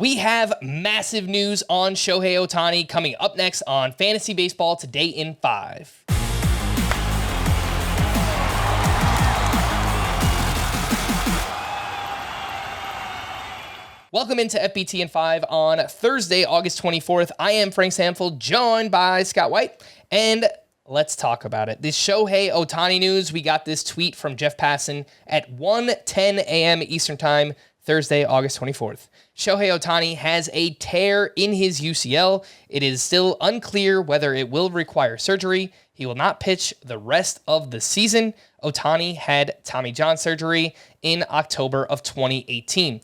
We have massive news on Shohei Ohtani coming up next on Fantasy Baseball Today in 5. Welcome into FBT in 5 on Thursday, August 24th. I am Frank Stampfl, joined by Scott White, and let's talk about it. This Shohei Ohtani news, we got this tweet from Jeff Passan at 1:10 a.m. Eastern Time, Thursday, August 24th. Shohei Ohtani has a tear in his UCL. It is still unclear whether it will require surgery. He will not pitch the rest of the season. Ohtani had Tommy John surgery in October of 2018.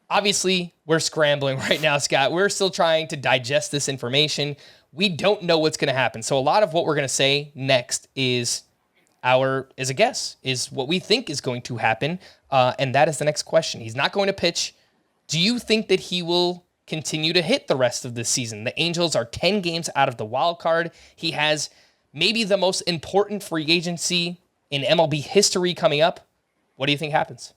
Obviously, we're scrambling right now, Scott. We're still trying to digest this information. We don't know what's going to happen. So a lot of what we're going to say next is a guess, is what we think is going to happen. And that is the next question. He's not going to pitch. Do you think that he will continue to hit the rest of this season? The Angels are 10 games out of the wild card. He has maybe the most important free agency in MLB history coming up. What do you think happens?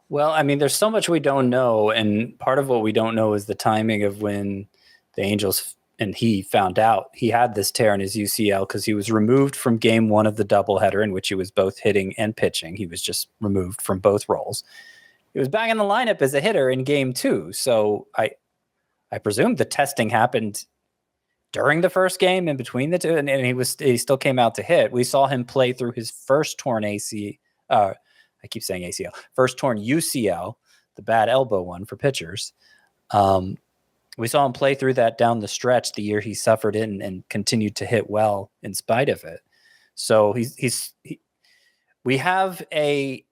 Well, I mean, there's so much we don't know, and part of what we don't know is the timing of when the Angels and he found out he had this tear in his UCL because he was removed from game one of the doubleheader in which he was both hitting and pitching. He was just removed from both roles. He was back in the lineup as a hitter in game two, so I presume the testing happened during the first game in between the two, and he still came out to hit. We saw him play through his first torn first torn UCL, the bad elbow one for pitchers. We saw him play through that down the stretch the year he suffered it and continued to hit well in spite of it. So we have a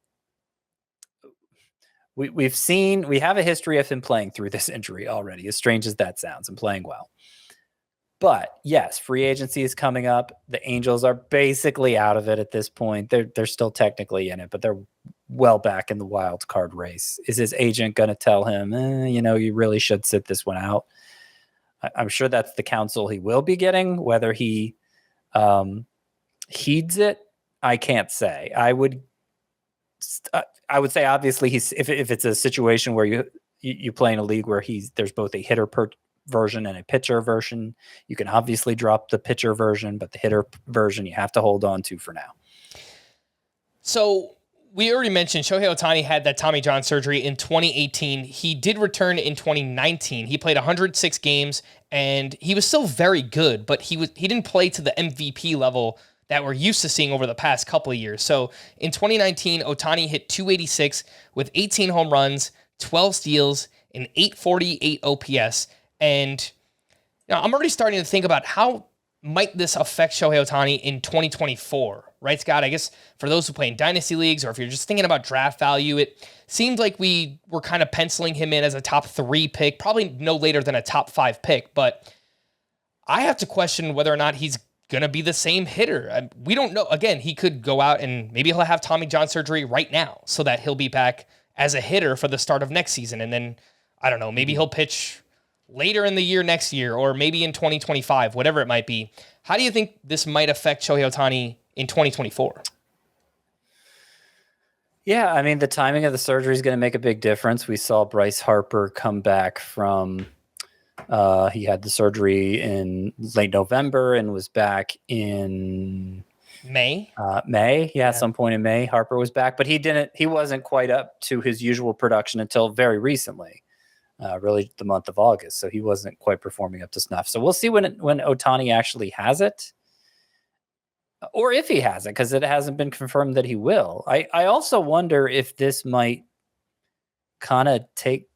history of him playing through this injury already, as strange as that sounds, and playing well. But yes, free agency is coming up. The Angels are basically out of it at this point. They're still technically in it, but they're well back in the wild card race. Is his agent going to tell him, you really should sit this one out? I'm sure that's the counsel he will be getting. Whether he heeds it, I can't say. I would say obviously if it's a situation where you play in a league where there's both a hitter version and a pitcher version, you can obviously drop the pitcher version, but the hitter version you have to hold on to for now. So we already mentioned Shohei Ohtani had that Tommy John surgery in 2018. He did return in 2019. He played 106 games and he was still very good, but he didn't play to the MVP level that we're used to seeing over the past couple of years. So in 2019, Ohtani hit 286 with 18 home runs, 12 steals, and 848 OPS. And I'm already starting to think about how might this affect Shohei Ohtani in 2024, right, Scott? I guess for those who play in dynasty leagues, or if you're just thinking about draft value, it seemed like we were kind of penciling him in as a top 3 pick, probably no later than a top 5 pick. But I have to question whether or not he's going to be the same hitter. We don't know. Again, he could go out and maybe he'll have Tommy John surgery right now so that he'll be back as a hitter for the start of next season. And then, I don't know, maybe he'll pitch later in the year next year, or maybe in 2025, whatever it might be. How do you think this might affect Shohei Ohtani in 2024? Yeah, I mean, the timing of the surgery is going to make a big difference. We saw Bryce Harper come back from, he had the surgery in late November and was back in May. Some point in May, Harper was back, but he wasn't quite up to his usual production until very recently. Really the month of August. So he wasn't quite performing up to snuff. So we'll see when Ohtani actually has it, or if he has it, because it hasn't been confirmed that he will. I also wonder if this might kind of take,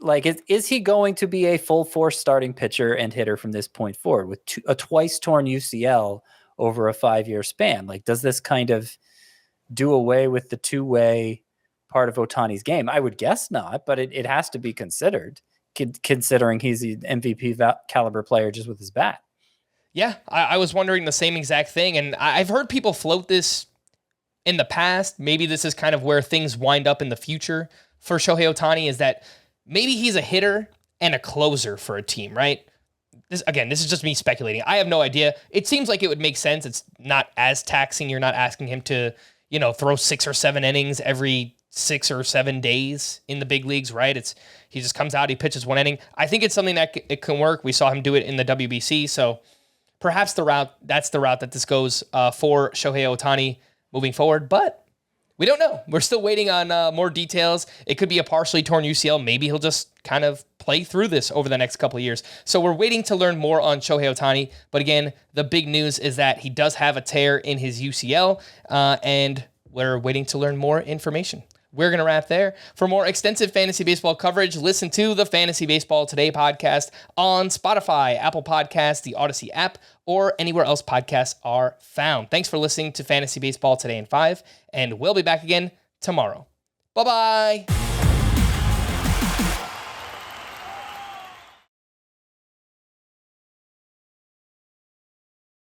like, is he going to be a full force starting pitcher and hitter from this point forward with a twice torn UCL over a 5-year span? Like, does this kind of do away with the two-way part of Ohtani's game? I would guess not, but it has to be considered, considering he's the MVP caliber player just with his bat. Yeah, I was wondering the same exact thing, and I've heard people float this in the past. Maybe this is kind of where things wind up in the future for Shohei Ohtani, is that maybe he's a hitter and a closer for a team, right? This is just me speculating. I have no idea. It seems like it would make sense. It's not as taxing. You're not asking him to, throw 6 or 7 innings every 6 or 7 days in the big leagues, right? He just comes out, he pitches one inning. I think it's something that it can work. We saw him do it in the WBC, so perhaps that's the route that this goes for Shohei Ohtani moving forward, but we don't know. We're still waiting on more details. It could be a partially torn UCL. Maybe he'll just kind of play through this over the next couple of years. So we're waiting to learn more on Shohei Ohtani. But again, the big news is that he does have a tear in his UCL, and we're waiting to learn more information. We're going to wrap there. For more extensive fantasy baseball coverage, listen to the Fantasy Baseball Today podcast on Spotify, Apple Podcasts, the Audacy app, or anywhere else podcasts are found. Thanks for listening to Fantasy Baseball Today in 5, and we'll be back again tomorrow. Bye-bye.